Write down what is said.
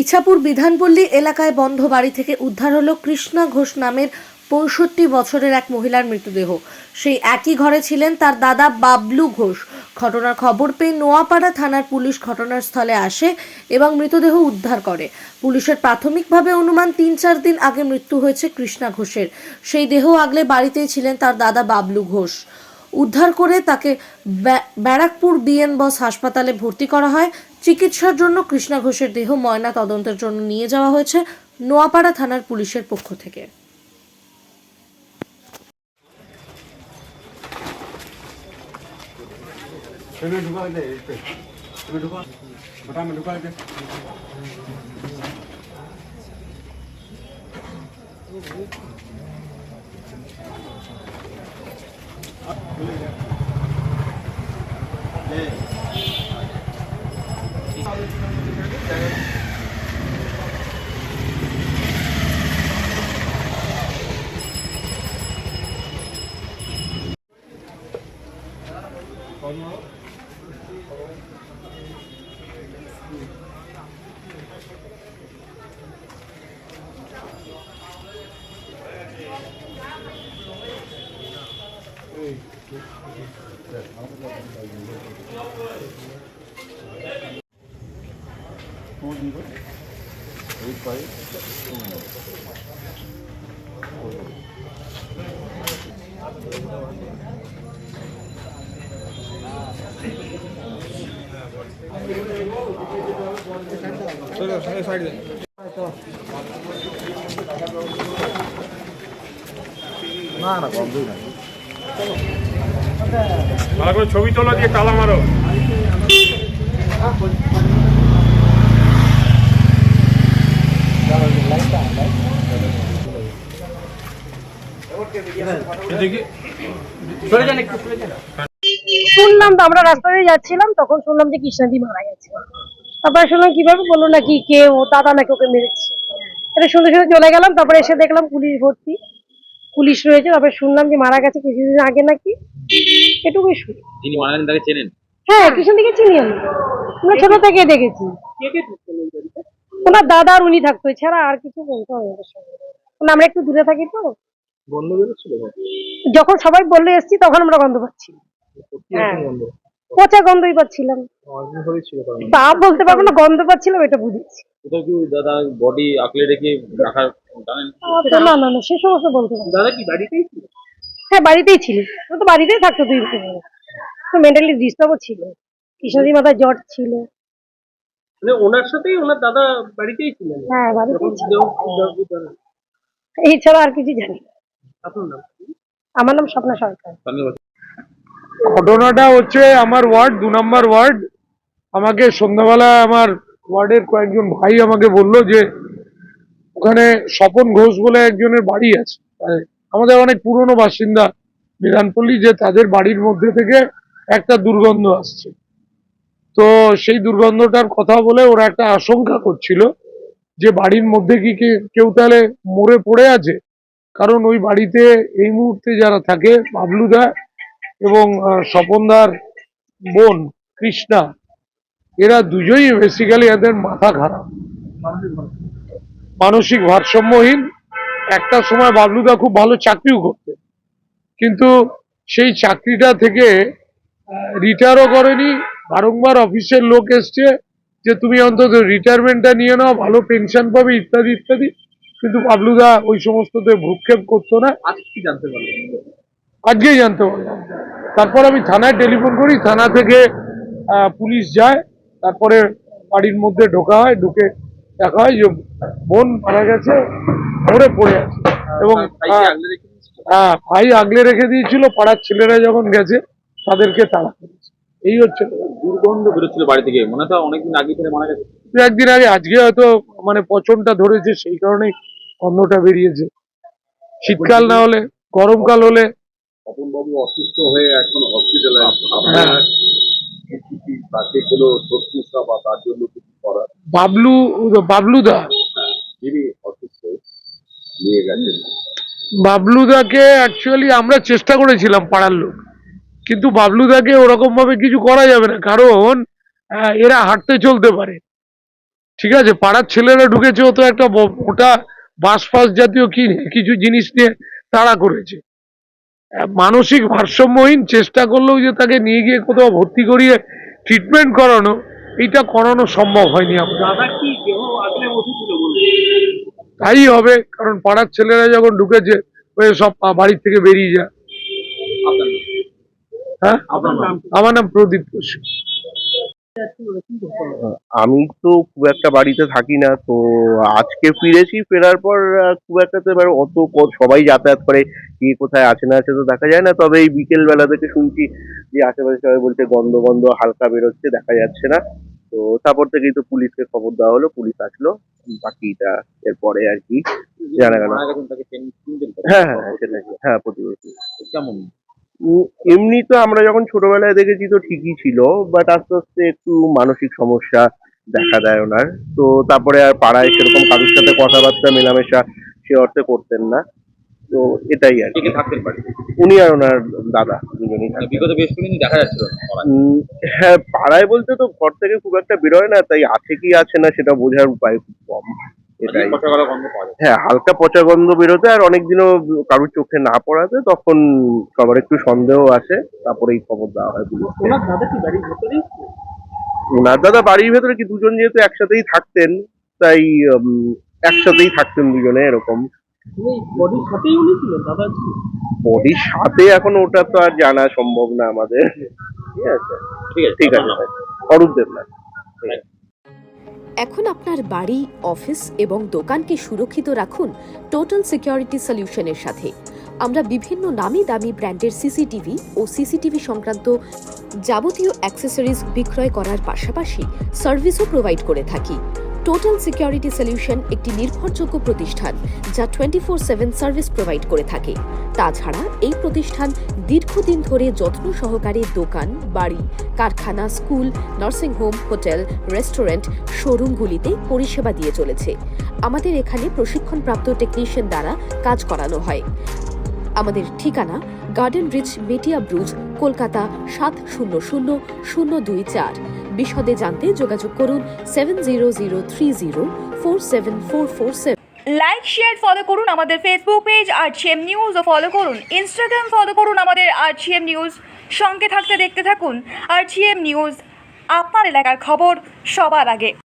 ইছাপুর বিধানপল্লী এলাকায় বন্ধ বাড়ি থেকে উদ্ধার হলো কৃষ্ণা ঘোষ নামের ৬৫ বছরের এক মহিলার মৃতদেহ। সেই একই ঘরে ছিলেন তার দাদা বাবলু ঘোষ। ঘটনার খবর পেয়ে নোয়াপাড়া থানার পুলিশ ঘটনাস্থলে আসে এবং মৃতদেহ উদ্ধার করে। পুলিশের প্রাথমিকভাবে অনুমান ৩-৪ দিন আগে মৃত্যু হয়েছে কৃষ্ণা ঘোষের। সেই দেহ আগলে বাড়িতেই ছিলেন তার দাদা বাবলু ঘোষ। উদ্ধার করে তাকে ব্যারাকপুর বিএন বস হাসপাতালে ভর্তি করা হয়। চিকিৎসার জন্য কৃষ্ণা ঘোষের দেহ ময়না তদন্তের জন্য নিয়ে যাওয়া হয়েছে নোয়াপাড়া থানার পুলিশের পক্ষ থেকে। না না বন্ধই না, ভালো করে ছবি তোলা দিয়ে তালা মারো। শুনলাম তো, আমরা রাস্তা দিয়ে যাচ্ছিলাম, তখন শুনলাম যে কৃষ্ণাদি মারা গেছে। তারপরে শুনলাম কিভাবে বললো নাকি কে ও দাদা নাকি ওকে মেরেছে। এটা শুনতে শুনতে চলে গেলাম, তারপরে এসে দেখলাম পুলিশ ভর্তি, পুলিশ রয়েছে। তারপরে শুনলাম যে মারা গেছে কিছুদিন আগে নাকি, এটুকুই শুনি। যিনি মারা গেছেন তাকে চেনেন? হ্যাঁ, কৃষ্ণদিকে চিনি আমি, আমরা ছোট থেকে দেখেছি। ওনার দাদা আর উনি থাকতো, এছাড়া আর কিছু বলতো আমাদের সঙ্গে। আমরা একটু দূরে থাকি তো, বন্ধ বেরোচ্ছিল যখন সবাই বললে এসছি তখন আমরা গন্ধ পাচ্ছি। হ্যাঁ, পচা গন্ধই পাচ্ছিলাম। তা বলতে পারবো না, গন্ধ পাচ্ছিলাম এটা বুঝেছি। কোথাও কি দাদা বডি আঁকলে রেখে রাখার জানেন? না না না, সে সমস্ত বলতে পারবো না। দাদা কি বাড়িতেই ছিল? হ্যাঁ, বাড়িতেই ছিল, ও তো বাড়িতেই থাকতো 2 বছর ধরে। তো মেন্টালি ডিস্টার্বও ছিল, কৃষ্ণদির মাথায় জ্বর ছিল। মানে ওনার সাথেই ওনার দাদা বাড়িতেই ছিলেন? হ্যাঁ, বাড়িতেই ছিল, আপনার এছাড়া আর কিছু জানি না। নাম? আমার নাম স্বপ্না সরকার। ঘটনাটা হচ্ছে আমার ওয়ার্ড 2 নম্বর ওয়ার্ড। আমাকে সন্ধ্যাবেলা আমার ওয়ার্ডের কয়েকজন ভাই আমাকে বললো যে ওখানে স্বপন ঘোষ বলে একজনের বাড়ি আছে, আমাদের অনেক পুরনো বাসিন্দা বিধানপল্লী, যে তাদের বাড়ির মধ্যে থেকে একটা দুর্গন্ধ আসছে। তো সেই দুর্গন্ধটার কথা বলে ওরা একটা আশঙ্কা করছিল যে বাড়ির মধ্যে কি কেউ তাহলে মরে পড়ে আছে, কারণ ওই বাড়িতে এই মুহূর্তে যারা থাকে বাবলুদা এবং স্বপনদার বোন কৃষ্ণা, এরা দুজনই বেসিক্যালি এদের মাথা খারাপ, মানসিক ভারসাম্যহীন। একটা সময় বাবলুদা খুব ভালো চাকরিও করতেন, কিন্তু সেই চাকরিটা থেকে রিটায়ারও করেনি। বারংবার অফিসের লোক এসছে যে তুমি অন্তত রিটায়ারমেন্টটা নিয়ে নাও, ভালো পেনশন পাবে ইত্যাদি ইত্যাদি, কিন্তু বাবলুদা ওই সমস্ততে ভ্রুক্ষেপ করতো না। আজকে জানতে পারলেন? আজকেই জানতে পারলাম। তারপর আমি থানায় টেলিফোন করি, থানা থেকে পুলিশ যায়, তারপরে বাড়ির মধ্যে ঢোকা হয়, ঢুকে দেখা হয় যে বোন মারা গেছে, মরে পড়ে আছে। এবং ভাই আগলে রেখে দিয়েছিল, পাড়ার ছেলেরা যখন গেছে তাদেরকে তাড়া করেছে। এই হচ্ছে দুর্গন্ধ বেরোচ্ছিল বাড়ি থেকে, মনে হয় অনেকদিন আগে থেকে মারা গেছে। 1 দিন আগে, আজকে হয়তো মানে পচনটা ধরেছে, সেই কারণেই গন্ধটা বেরিয়েছে। শীতকাল না হলে, গরমকাল হলে। বাবু অসুস্থ হয়ে এখন হসপিটালে, আপনারা তাকে কোনো শুশ্রূষা বা তার জন্য কিছু করার? বাবলুদা যিনি অসুস্থ নিয়ে গেছেন, বাবলুদাকে অ্যাকচুয়ালি আমরা চেষ্টা করেছিলাম পাড়ার লোক, কিন্তু বাবলুদাকে ওরকম ভাবে কিছু করা যাবে না, কারণ এরা হাঁটতে চলতে পারে। ঠিক আছে, পাড়ার ছেলেরা ঢুকেছে, ও তো একটা ওটা বাস ফাস জাতীয় কিছু জিনিস নিয়ে তাড়া করেছে। মানসিক ভারসাম্যহীন চেষ্টা করলেও যে তাকে নিয়ে গিয়ে কোথাও ভর্তি করিয়ে ট্রিটমেন্ট করানো, এটা করানো সম্ভব হয়নি আমরা। দাদা কি দেহ আগলে বসেছিল বলুন? তাই হবে, কারণ পাড়ার ছেলেরা যখন ঢুকেছে ওই সব বাড়ির থেকে বেরিয়ে যায়। হ্যাঁ, আপনার নাম কি? আমার নাম প্রদীপ বসু। আমি তো খুব একটা বাড়িতে থাকি না, তো আজকে ফিরেছি। ফেরার পর খুব একটা তো এবার সবাই যাতায়াত করে, কে কোথায় আছে না আছে তো দেখা যায় না। তবে এই বিকেল বেলা থেকে শুনছি যে আশেপাশে সবাই বলছে গন্ধ গন্ধ হালকা বেরোচ্ছে, দেখা যাচ্ছে না। তো তারপর থেকেই তো পুলিশকে খবর দেওয়া হলো, পুলিশ আসলো, বাকিটা এরপরে আর কি জানা গেল। হ্যাঁ হ্যাঁ হ্যাঁ, সেটাই, হ্যাঁ প্রতিবেশী। এমনি তো আমরা যখন ছোটবেলায় দেখেছি তো ঠিকই ছিল, বাট আস্তে আস্তে একটু মানসিক সমস্যা দেখা দেয় ওনার। তো তারপরে আর পাড়ায় সেরকম কারোর সাথে কথাবার্তা মেলামেশা সে অর্থে করতেন না। তো এটাই আর কি। থাকতেন পারে উনি আর ওনার দাদা দুজনেই থাকতেন। বিগত বেশ কিছুদিন দেখা যাচ্ছিল পাড়ায়। হ্যাঁ, পাড়ায় বলতে তো ঘর থেকে খুব একটা বেরোয় না, তাই আছে কি আছে না সেটা বোঝার উপায় খুব কম। এটাই, পচা গলা গন্ধ পাওয়া যায়। হ্যাঁ, হালকা পচা গন্ধ বেরোতে আর অনেকদিনও কারোর চোখে না পড়াতে তখন সবার একটু সন্দেহ আছে, তারপরেই খবর দেওয়া হয় পুলিশকে। ওনার দাদা কি বাড়ির ভেতরেই ছিল? ওনার দাদা বাড়ির ভেতরে কি, দুজন যেহেতু একসাথেই থাকতেন তাই একসাথেই থাকতেন দুজনে এরকম। এই বডির সাথেই উনি ছিলেন দাদা ছিল? বডির সাথে এখন ওটা তো আর জানা সম্ভব না আমাদের। ঠিক আছে, ঠিক আছে, অরূপ দেবনাথ। এখন আপনার বাড়ি, অফিস এবং দোকানকে সুরক্ষিত রাখুন টোটাল সিকিউরিটি সলিউশনের সাথে। আমরা বিভিন্ন নামি দামি ব্র্যান্ডের সিসিটিভি ও সিসিটিভি সংক্রান্ত যাবতীয় অ্যাক্সেসরিজ বিক্রয় করার পাশাপাশি সার্ভিসও প্রোভাইড করে থাকি। টোটাল সিকিউরিটি সলিউশন একটি নির্ভরযোগ্য প্রতিষ্ঠান যা 24/7 সার্ভিস প্রোভাইড করে থাকে। তাছাড়া এই প্রতিষ্ঠান দীর্ঘদিন ধরে যত্ন সহকারে দোকান, বাড়ি, কারখানা, স্কুল, নার্সিংহোম, হোটেল, রেস্টুরেন্ট, শোরুমগুলিতে পরিষেবা দিয়ে চলেছে। আমাদের এখানে প্রশিক্ষণপ্রাপ্ত টেকনিশিয়ান দ্বারা কাজ করানো হয়। আমাদের ঠিকানা গার্ডেন রিচ, মেটিয়া ব্রুজ, কলকাতা 700024। বিশদে জানতে যোগাযোগ করুন 7003047447। লাইক শেয়ার ফলো করুন আমাদের ফেসবুক পেজ RGM নিউজ ও ফলো করুন ইনস্টাগ্রাম ফলো করুন আমাদের RGM নিউজ। সঙ্গে থাকতে দেখতে থাকুন RGM নিউজ, আপনার এলাকার খবর সবার আগে।